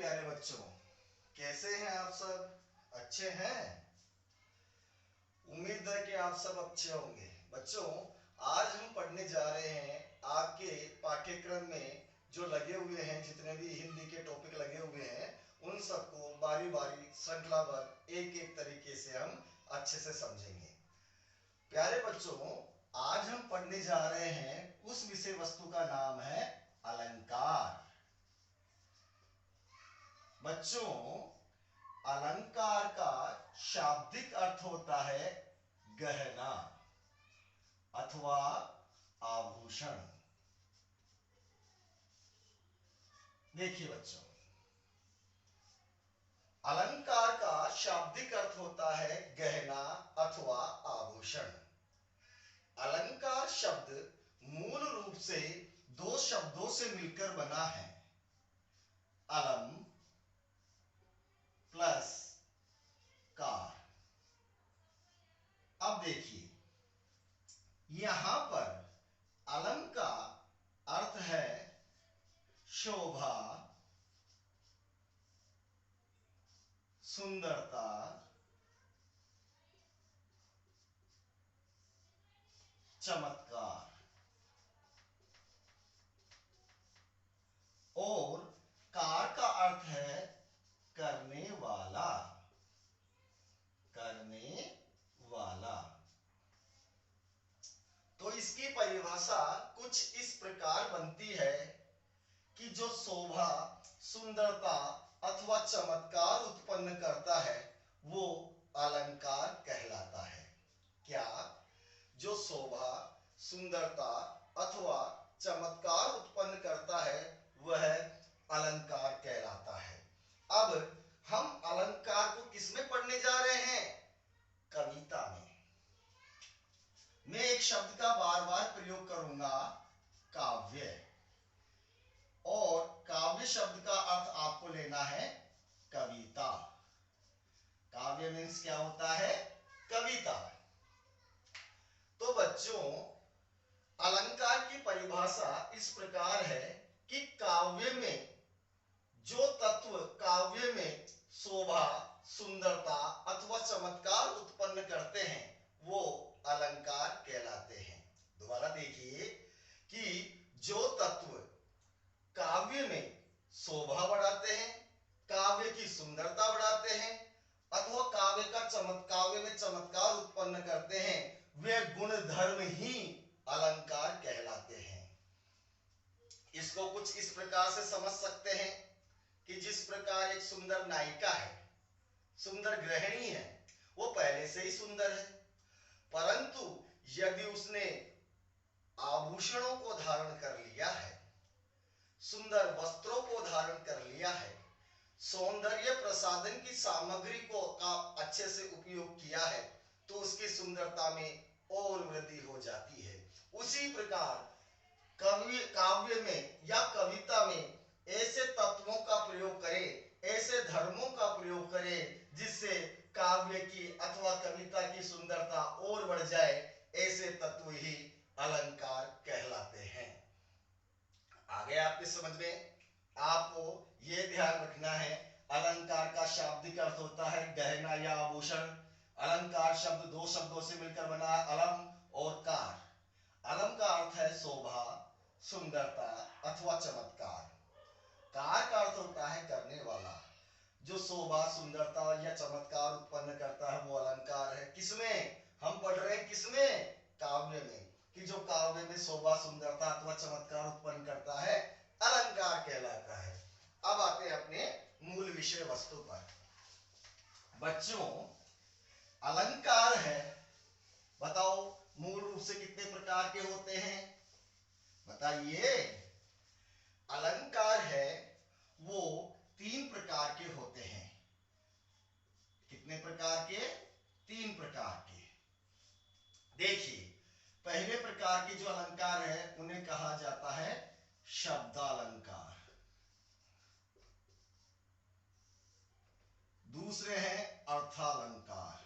प्यारे बच्चों, कैसे हैं आप सब? अच्छे हैं? उम्मीद है कि आप सब अच्छे होंगे। बच्चों, आज हम पढ़ने जा रहे हैं आपके पाठ्यक्रम में जो लगे हुए हैं, जितने भी हिंदी के टॉपिक लगे हुए हैं, उन सबको बारी बारी श्रृंखलाबद्ध एक एक तरीके से हम अच्छे से समझेंगे। प्यारे बच्चों, आज हम पढ़ने जा रहे हैं उस विषय वस्तु का नाम है अलंकार। बच्चों, अलंकार का शाब्दिक अर्थ होता है गहना अथवा आभूषण। देखिए बच्चों, अलंकार का शाब्दिक अर्थ होता है गहना अथवा आभूषण। अलंकार शब्द मूल रूप से दो शब्दों से मिलकर बना है, अलम प्लस कार। अब देखिए, यहां पर अलम का अर्थ है शोभा, सुंदरता, चमत्कार, और कार का अर्थ है करने वाला, करने वाला। तो इसकी परिभाषा कुछ इस प्रकार बनती है कि जो शोभा, सुंदरता अथवा चमत्कार उत्पन्न करता है वो अलंकार कहलाता है। क्या? जो शोभा, सुंदरता अथवा चमत्कार उत्पन्न करता है वह अलंकार कहलाता है। अब हम अलंकार को किसमें पढ़ने जा रहे हैं? कविता में। मैं एक शब्द का बार बार प्रयोग करूंगा, काव्य। और काव्य शब्द का अर्थ आपको लेना है कविता। काव्य मीन्स क्या होता है? कविता। तो बच्चों, अलंकार की परिभाषा इस प्रकार है कि काव्य में जो तत्व काव्य में शोभा, सुंदरता अथवा चमत्कार उत्पन्न करते हैं वो अलंकार कहलाते हैं। दोबारा देखिए कि जो तत्व काव्य में शोभा बढ़ाते हैं, काव्य की सुंदरता बढ़ाते हैं अथवा काव्य में चमत्कार उत्पन्न करते हैं, वे गुण धर्म ही अलंकार कहलाते हैं। इसको कुछ इस प्रकार से समझ सकते हैं कि जिस प्रकार एक सुंदर नायिका है, सुंदर गृहिणी है, वो पहले से ही सुंदर है, परंतु यदि उसने आभूषणों को धारण कर लिया है, सुंदर वस्त्रों को धारण कर लिया है, सौंदर्य प्रसाधन की सामग्री को का अच्छे से उपयोग किया है, तो उसकी सुंदरता में और वृद्धि हो जाती है। उसी प्रकार काव्य में या कविता में ऐसे तत्वों का प्रयोग करें, ऐसे धर्मों का प्रयोग करें जिससे काव्य की अथवा कविता की सुंदरता और बढ़ जाए, ऐसे तत्व ही अलंकार कहलाते हैं। आगे आपके समझ में आपको यह ध्यान रखना है, अलंकार का शाब्दिक अर्थ होता है गहना या आभूषण। अलंकार शब्द दो शब्दों से मिलकर बना है, अलम और कार। अलम का अर्थ है शोभा, सुंदरता अथवा चमत्कार। कार का अर्थ होता है करने वाला। जो शोभा, सुंदरता या चमत्कार उत्पन्न करता है वो अलंकार है। किसमें हम पढ़ रहे हैं? किसमें? काव्य में। कि जो काव्य में शोभा, सुंदरता अथवा चमत्कार उत्पन्न करता है अलंकार कहलाता है। अब आते हैं अपने मूल विषय वस्तु पर। बच्चों, अलंकार है, बताओ मूल रूप से कितने प्रकार के होते हैं? बताइए। अलंकार है वो 3 प्रकार के होते हैं। कितने प्रकार के? 3 प्रकार के। देखिए, पहले प्रकार के जो अलंकार है उन्हें कहा जाता है शब्दालंकार। दूसरे हैं अर्थालंकार।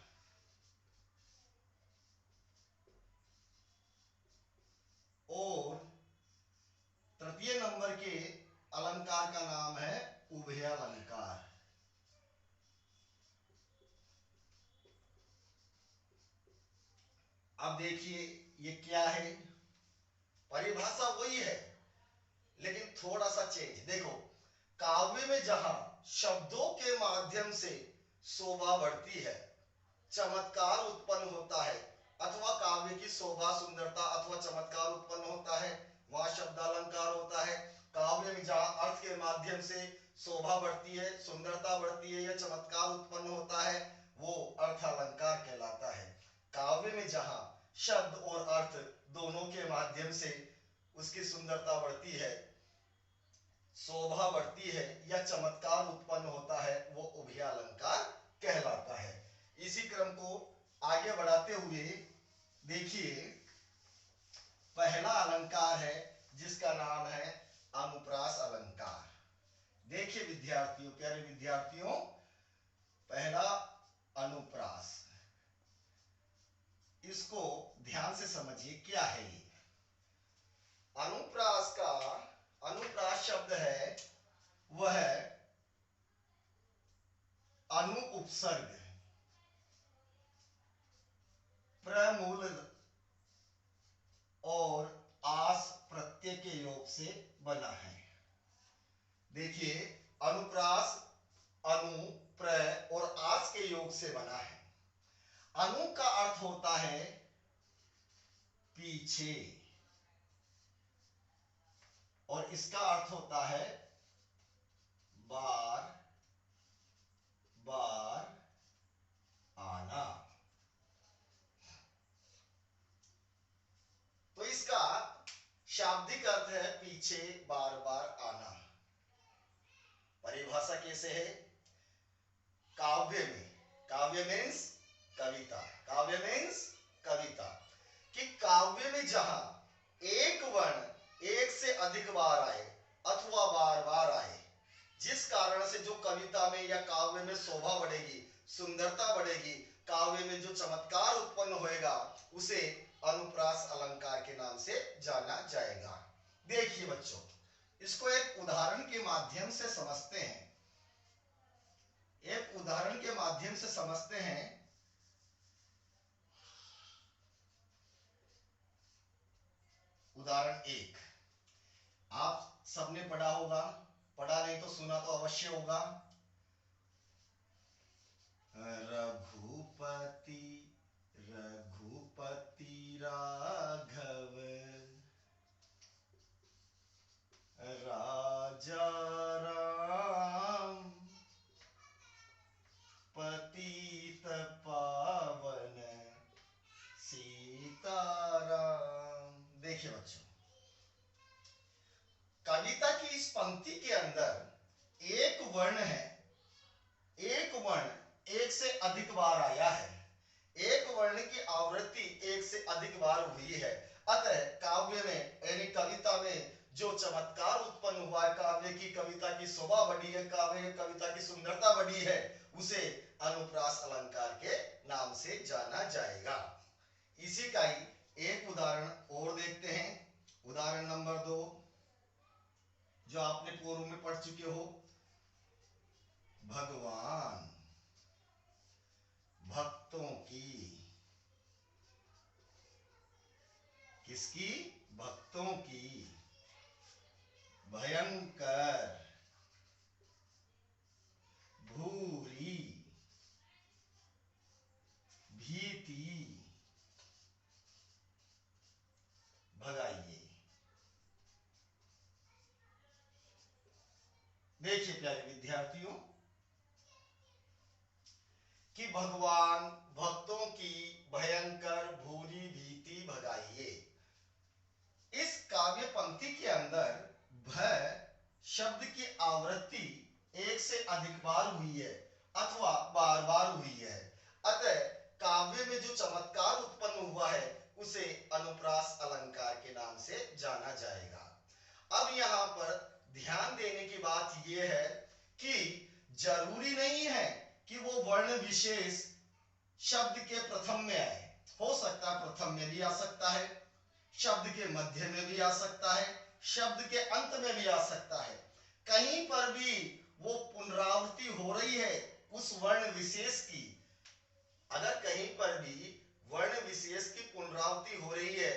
और तृतीय नंबर के अलंकार का नाम है उभयालंकार। अब देखिए ये क्या है, परिभाषा वही है लेकिन थोड़ा सा चेंज। देखो, काव्य में जहां शब्दों के माध्यम से शोभा बढ़ती है, चमत्कार उत्पन्न होता है, अथवा काव्य की शोभा सुंदरता अथवा चमत्कार उत्पन्न होता है, वहां शब्द अलंकार होता है। काव्य में जहां अर्थ के माध्यम से शोभा बढ़ती है, सुंदरता बढ़ती है या चमत्कार उत्पन्न होता है, वो अर्थ अलंकार कहलाता है। काव्य में जहां शब्द और अर्थ दोनों के माध्यम से उसकी सुंदरता बढ़ती है, शोभा बढ़ती है या चमत्कार उत्पन्न होता है, वो उभयालंकार कहलाता है। इसी क्रम को आगे बढ़ाते हुए देखिए, पहला अलंकार है जिसका नाम है अनुप्रास अलंकार। देखिए विद्यार्थियों, प्यारे विद्यार्थियों, पहला अनुप्रास, इसको ध्यान से समझिए क्या है ये। अनुप्रास शब्द है वह अनु उपसर्ग प्रमूल और आस प्रत्यय के योग से बना है। देखिए, अनुप्रास अनु, प्र और आस के योग से बना है। अनु का अर्थ होता है पीछे और इसका अर्थ होता है बार बार आना। तो इसका शाब्दिक अर्थ है पीछे बार बार आना। परिभाषा कैसे है? काव्य में, काव्य मीन्स कविता, काव्य मीन्स कविता, कि काव्य में जहां एक वर्ण एक से अधिक बार आए अथवा बार बार आए, जिस कारण से जो कविता में या काव्य में शोभा बढ़ेगी, सुंदरता बढ़ेगी, काव्य में जो चमत्कार उत्पन्न होएगा, उसे अनुप्रास अलंकार के नाम से जाना जाएगा। देखिए बच्चों, इसको एक उदाहरण के माध्यम से समझते हैं। एक उदाहरण के माध्यम से समझते हैं। उदाहरण एक आप सबने पढ़ा होगा, पढ़ा नहीं तो सुना तो अवश्य होगा। रघुपति रघुपति राघव राजा राम पतित पावन सीताराम। देखिए बच्चों, कविता की इस पंक्ति के अंदर एक वर्ण है, एक वर्ण एक से अधिक बार आया है, एक वर्ण की आवृत्ति एक से अधिक बार हुई है। अतः काव्य में यानी कविता में जो चमत्कार उत्पन्न हुआ है, काव्य की कविता की शोभा बढ़ी है, काव्य कविता की सुंदरता बढ़ी है, उसे अनुप्रास अलंकार के नाम से जाना जाएगा। इसी का ही एक उदाहरण और देखते हैं। उदाहरण नंबर 2 जो आपने पूर्व में पढ़ चुके हो। भगवान भक्तों की, किसकी? भक्तों की, भयंकर भूरी भीति भगाइए। देखिए प्यारे विद्यार्थियों, कि भगवान भक्तों की भयंकर भूरी भीति भगाइए। इस काव्य पंक्ति के अंदर भय शब्द की आवृत्ति एक से अधिक बार हुई है अथवा बार बार हुई है। अतः काव्य में जो चमत्कार उत्पन्न हुआ है, उसे अनुप्रास अलंकार के नाम से जाना जाएगा। अब यहाँ पर ध्यान देने की बात यह है कि जरूरी नहीं है कि वो वर्ण विशेष शब्द के प्रथम में आए। हो सकता है प्रथम में भी आ सकता है, शब्द के मध्य में भी आ सकता है, शब्द के अंत में भी आ सकता है। पर भी वो पुनरावृत्ति हो रही है उस वर्ण विशेष की, अगर कहीं पर भी वर्ण विशेष की पुनरावृत्ति हो रही है,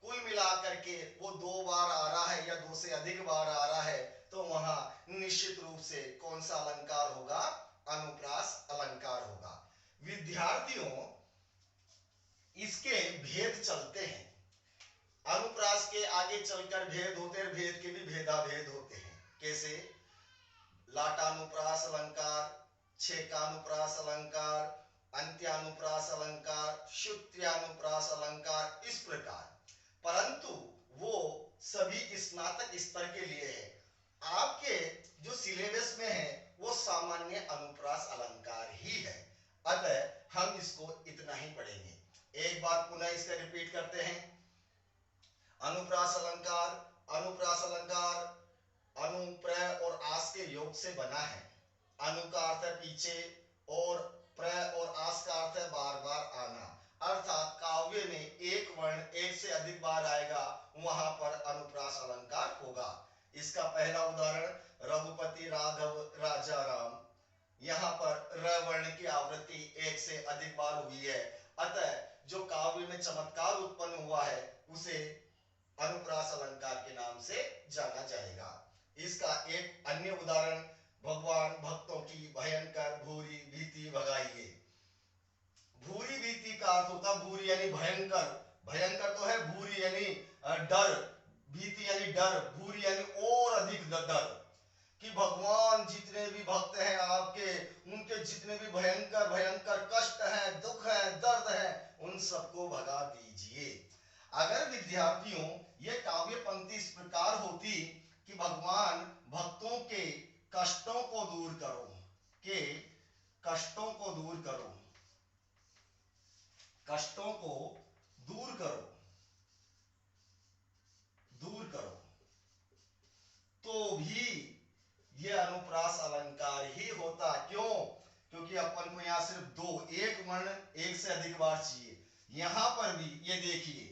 कुल मिलाकर के वो 2 बार आ रहा है या 2 से अधिक बार आ रहा है, तो वहां निश्चित रूप से कौन सा अलंकार होगा? अनुप्रास अलंकार होगा। विद्यार्थियों, इसके भेद चलते हैं। अनुप्रास के आगे चलकर भेद होते हैं, भेद के भी भेदाभेद होते हैं। कैसे? लाटानुप्रास अलंकार, छेकानुप्रास अलंकार, अंत्यानुप्रास अलंकार, श्रुत्यानुप्रास अलंकार, इस प्रकार। परंतु वो सभी स्नातक स्तर के लिए है। आपके जो सिलेबस में है वो सामान्य अनुप्रास अलंकार ही है, अतः हम इसको इतना ही पढ़ेंगे। एक बार पुनः इसका रिपीट करते हैं। अनुप्रास अलंकार, अनुप्रास अलंकार अनु, प्र और आस के योग से बना है। अनु का अर्थ है पीछे और प्र और आस का अर्थ है बार बार आना, अर्थात काव्य में एक वर्ण एक से अधिक बार आएगा, वहां पर अनुप्रास अलंकार होगा। इसका पहला उदाहरण रघुपति राघव राजा राम, यहाँ पर र वर्ण की आवृत्ति एक से अधिक बार हुई है, अतः जो काव्य में चमत्कार उत्पन्न हुआ है उसे अनुप्रास अलंकार के नाम से जाना जाएगा। इसका एक अन्य उदाहरण भगवान भक्तों की भयंकर भूरी भीति भगाइए। भूरी भीति का अर्थ होता है भूरी यानी भयंकर, भयंकर तो है, भूरी यानी डर, भीति यानी डर, भूरी यानी और अधिक डर, कि भगवान जितने भी भक्त हैं आपके, उनके जितने भी भयंकर भयंकर कष्ट हैं, दुख हैं, दर्द हैं, उन सबको भगा दीजिए। अगर विद्यार्थियों ये काव्य पंक्ति इस प्रकार होती कि भगवान भक्तों के कष्टों को दूर करो, के कष्टों को दूर करो, कष्टों को दूर करो, दूर करो, तो भी यह अनुप्रास अलंकार ही होता। क्यों? क्योंकि अपन को यहां सिर्फ दो, एक वर्ण एक से अधिक बार चाहिए। यहां पर भी ये देखिए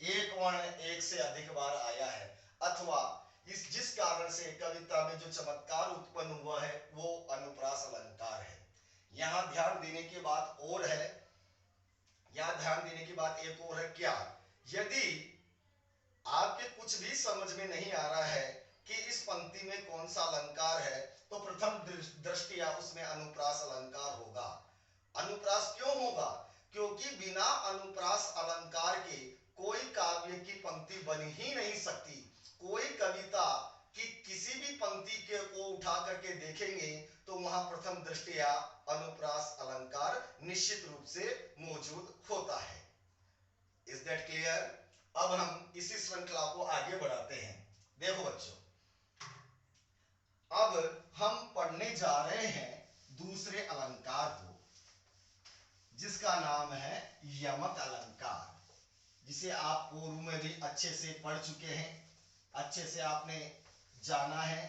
एक वर्ण एक से अधिक बार आया है, अथवा इस जिस कारण से कविता में जो चमत्कार उत्पन्न हुआ है वो अनुप्रास अलंकार है। यहां ध्यान देने की बात और है, यहां ध्यान देने की बात एक और है। क्या? यदि आपके कुछ भी समझ में नहीं आ रहा है कि इस पंक्ति में कौन सा अलंकार है, तो प्रथम दृष्टिया उसमें अनुप्रास अलंकार होगा। अनुप्रास क्यों होगा? क्योंकि बिना अनुप्रास अलंकार के कोई काव्य की पंक्ति बन ही नहीं सकती। कोई कविता की किसी भी पंक्ति के को उठा करके देखेंगे तो वहां प्रथम दृष्टिया अनुप्रास अलंकार निश्चित रूप से मौजूद होता है। Is that clear? अब हम इसी श्रृंखला को आगे बढ़ाते हैं। देखो बच्चों, अब हम पढ़ने जा रहे हैं दूसरे अलंकार को, जिसका नाम है यमक अलंकार, जिसे आप पूर्व में भी अच्छे से पढ़ चुके हैं, अच्छे से आपने जाना है।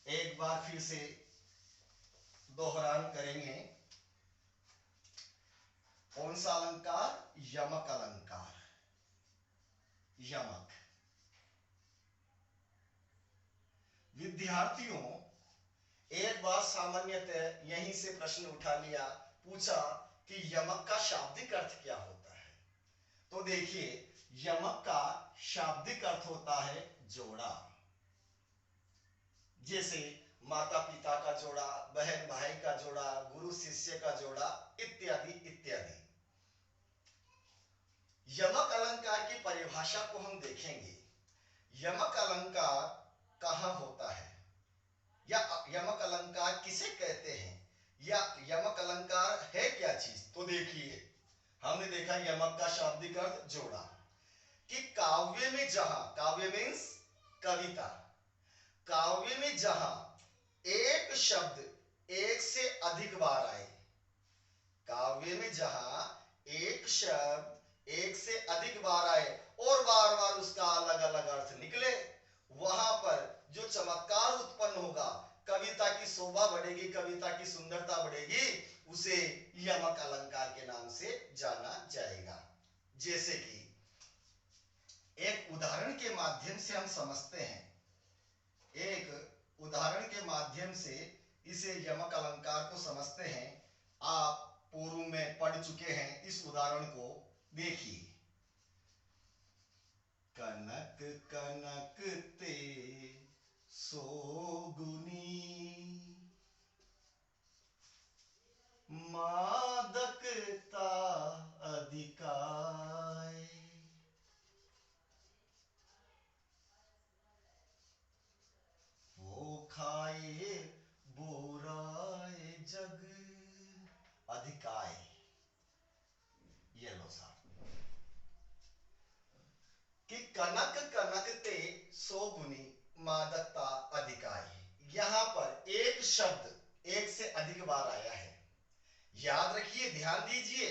एक बार फिर से दोहरान करेंगे। कौन सा अलंकार? यमक अलंकार। यमक। विद्यार्थियों, एक बार सामान्यतः यहीं से प्रश्न उठा लिया, पूछा कि यमक का शाब्दिक अर्थ क्या होता है। तो देखिए, यमक का शाब्दिक अर्थ होता है जोड़ा। जैसे माता पिता का जोड़ा, बहन भाई का जोड़ा, गुरु शिष्य का जोड़ा, इत्यादि इत्यादि। यमक अलंकार की परिभाषा को हम देखेंगे। यमक अलंकार कहाँ होता है, या यमक अलंकार किसे कहते हैं, या यमक अलंकार है क्या चीज। तो देखिए, हमने देखा यमक का शाब्दिक अर्थ जोड़ा, कि काव्य में जहां, काव्य मीन्स कविता, काव्य में जहां एक शब्द एक से अधिक बार आए, काव्य में जहां एक शब्द एक से अधिक बार आए और बार बार उसका अलग अलग अर्थ निकले, वहां पर जो चमत्कार उत्पन्न होगा, कविता की शोभा बढ़ेगी, कविता की सुंदरता बढ़ेगी, उसे यमक अलंकार के नाम से जाना जाएगा। जैसे कि एक उदाहरण के माध्यम से हम समझते हैं, एक उदाहरण के माध्यम से इसे यमक अलंकार को समझते हैं। आप पूर्व में पढ़ चुके हैं, इस उदाहरण को देखिए। कनक कनक ते सोगुनी, मादकता अधिकाय, वो खाए बोराए जग अधिकाय। ये लो साहब कि कनक कनक ते सोगुनी मादकता अधिकाय। यहां पर एक शब्द एक से अधिक बार आया है। याद रखिए, ध्यान दीजिए,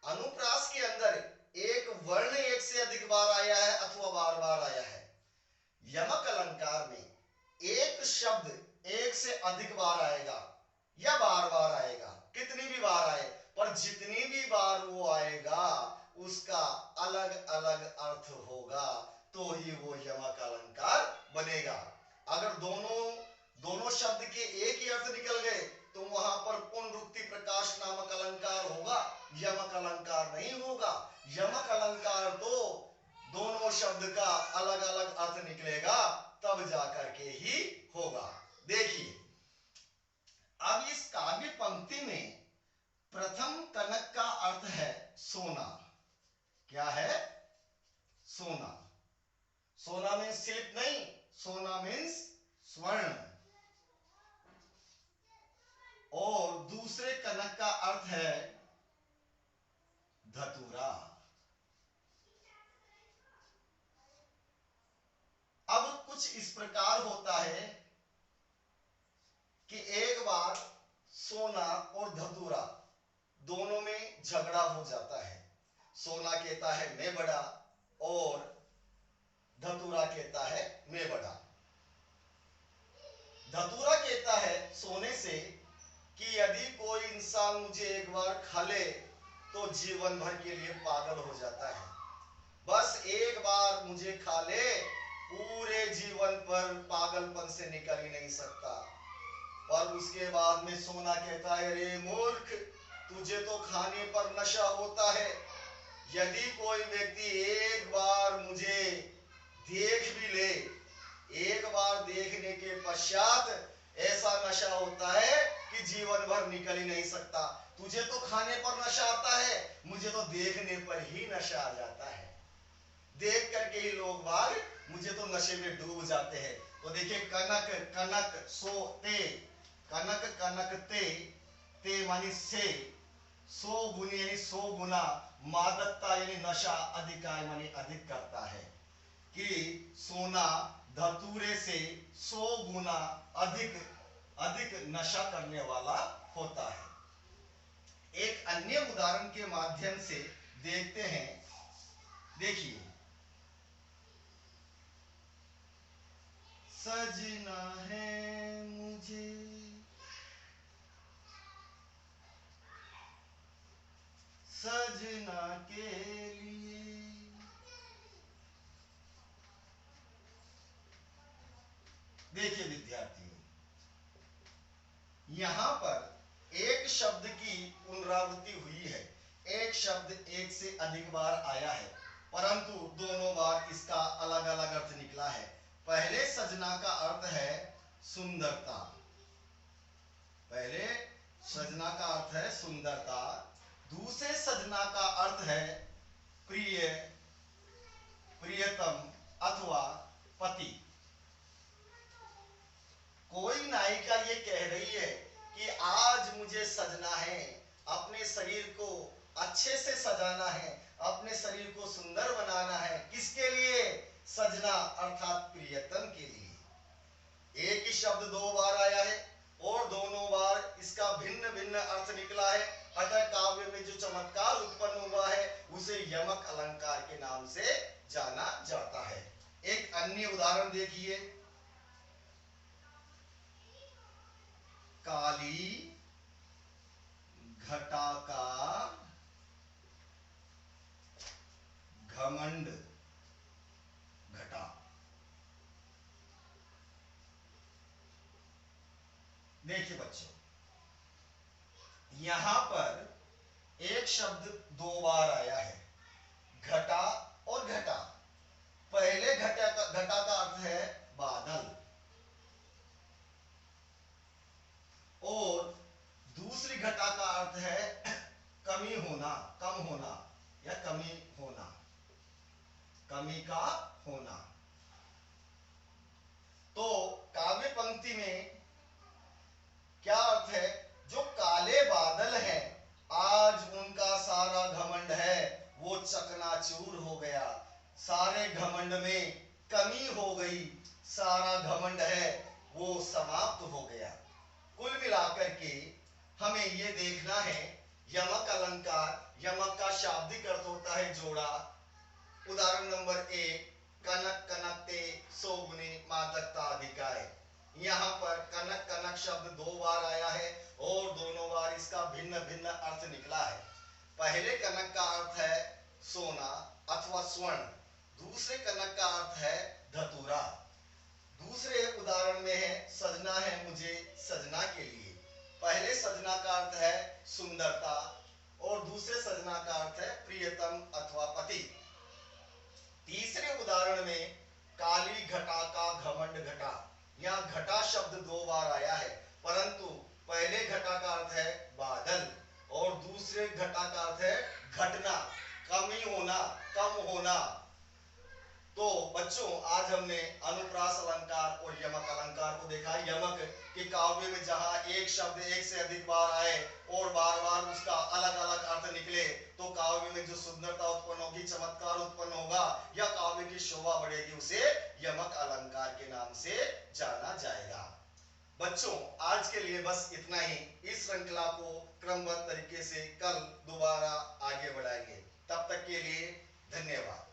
अनुप्रास के अंदर एक वर्ण एक से अधिक बार आया है अथवा बार बार आया है। यमक अलंकार में एक शब्द एक से अधिक बार आएगा या बार बार आएगा, कितनी भी बार आए, पर जितनी भी बार वो आएगा उसका अलग अलग अर्थ होगा, तो ही वो यमक अलंकार बनेगा। अगर दोनों शब्द के एक ही अर्थ निकल गए तो वहां पर पुनरुक्ति प्रकाश नामक अलंकार होगा, यमक अलंकार नहीं होगा। यमक अलंकार तो दोनों शब्द का अलग अलग अर्थ निकलेगा तब जाकर के ही होगा। देखिए, अब इस काव्य पंक्ति में प्रथम कनक का अर्थ है सोना। क्या है? सोना। सोना मीन्स सिल्क नहीं, सोना मीन्स स्वर्ण। और दूसरे कनक का अर्थ है धतूरा। अब कुछ इस प्रकार होता है कि एक बार सोना और धतूरा दोनों में झगड़ा हो जाता है। सोना कहता है मैं बड़ा और धतूरा कहता है मैं बड़ा। धतूरा कहता है सोने से कि यदि कोई इंसान मुझे एक बार खा ले तो जीवन भर के लिए पागल हो जाता है। बस एक बार मुझे खा ले, पूरे जीवन पर पागलपन से निकल ही नहीं सकता। और उसके बाद में सोना कहता है रे मूर्ख, तुझे तो खाने पर नशा होता है। यदि कोई व्यक्ति एक बार मुझे देख भी ले, एक बार देखने के पश्चात ऐसा नशा होता है कि जीवन भर निकल ही नहीं सकता। तुझे तो खाने पर नशा आता है, मुझे तो देखने पर ही नशा आ जाता है। देख करके ही लोग बाग मुझे तो नशे में डूब जाते हैं। तो देखिए, कनक कनक सो ते, कनक कनक ते मानी से, सो गुनी यानी 100 गुना, मादकता यानी नशा, अधिकाय मानी अधिक करता है। कि सोना धतूरे से 100 गुना अधिक अधिक नशा करने वाला होता है। एक अन्य उदाहरण के माध्यम से देखते हैं। देखिए, सजना है मुझे सजना के लिए, देखिए विद्यार्थियों, यहां पर एक शब्द की पुनरावृत्ति हुई है। एक शब्द एक से अधिक बार आया है, परंतु दोनों बार इसका अलग अलग अर्थ निकला है। पहले सजना का अर्थ है सुंदरता। पहले सजना का अर्थ है सुंदरता। दूसरे सजना का अर्थ है प्रिय, प्रियतम अथवा पति। कोई नायिका ये कह रही है कि आज मुझे सजना है, अपने शरीर को अच्छे से सजाना है, अपने शरीर को सुंदर बनाना है। किसके लिए? सजना अर्थात प्रियतम के लिए। एक ही शब्द दो बार आया है और दोनों बार इसका भिन्न भिन्न अर्थ निकला है। अतः काव्य में जो चमत्कार उत्पन्न हुआ है उसे यमक अलंकार के नाम से जाना जाता है। एक अन्य उदाहरण देखिए। काली घटा का घमंड घटा। देखिए बच्चों, यहां पर एक शब्द दो बार आया है, घटा और घटा। पहले घटा का अर्थ है बादल, और दूसरी घटा का अर्थ है कमी होना, कम होना या कमी होना, कमी का होना। तो काव्य पंक्ति में क्या अर्थ है? जो काले बादल हैं, आज उनका सारा घमंड है वो चकनाचूर हो गया, सारे घमंड में कमी हो गई, सारा घमंड है वो समाप्त हो गया। कुल मिलाकर के हमें ये देखना है, यमक अलंकार, यमक का शाब्दिक अर्थ होता है जोड़ा। उदाहरण नंबर 1, कनक कनकते सोगुने मादकता अधिकाय। यहाँ पर कनक कनक शब्द दो बार आया है और दोनों बार इसका भिन्न भिन्न अर्थ निकला है। पहले कनक का अर्थ है सोना अथवा स्वर्ण, दूसरे कनक का अर्थ है धतूरा। दूसरे उदाहरण में है सजना है मुझे सजना के लिए। पहले सजना का अर्थ है सुंदरता और दूसरे सजना का अर्थ है प्रियतम अथवा पति। तीसरे उदाहरण में काली घटा का घमंड घटा, यहाँ घटा शब्द दो बार आया है, परंतु पहले घटा का अर्थ है बादल और दूसरे घटा का अर्थ है घटना, कमी होना, कम होना। तो बच्चों, आज हमने अनुप्रास अलंकार और यमक अलंकार को देखा। यमक के काव्य में जहां एक शब्द एक से अधिक बार आए और बार बार उसका अलग अलग अर्थ निकले, तो काव्य में जो सुंदरता उत्पन्न होगी, चमत्कार उत्पन्न होगा या काव्य की शोभा बढ़ेगी, उसे यमक अलंकार के नाम से जाना जाएगा। बच्चों, आज के लिए बस इतना ही। इस श्रृंखला को क्रमबद्ध तरीके से कल दोबारा आगे बढ़ाएंगे। तब तक के लिए धन्यवाद।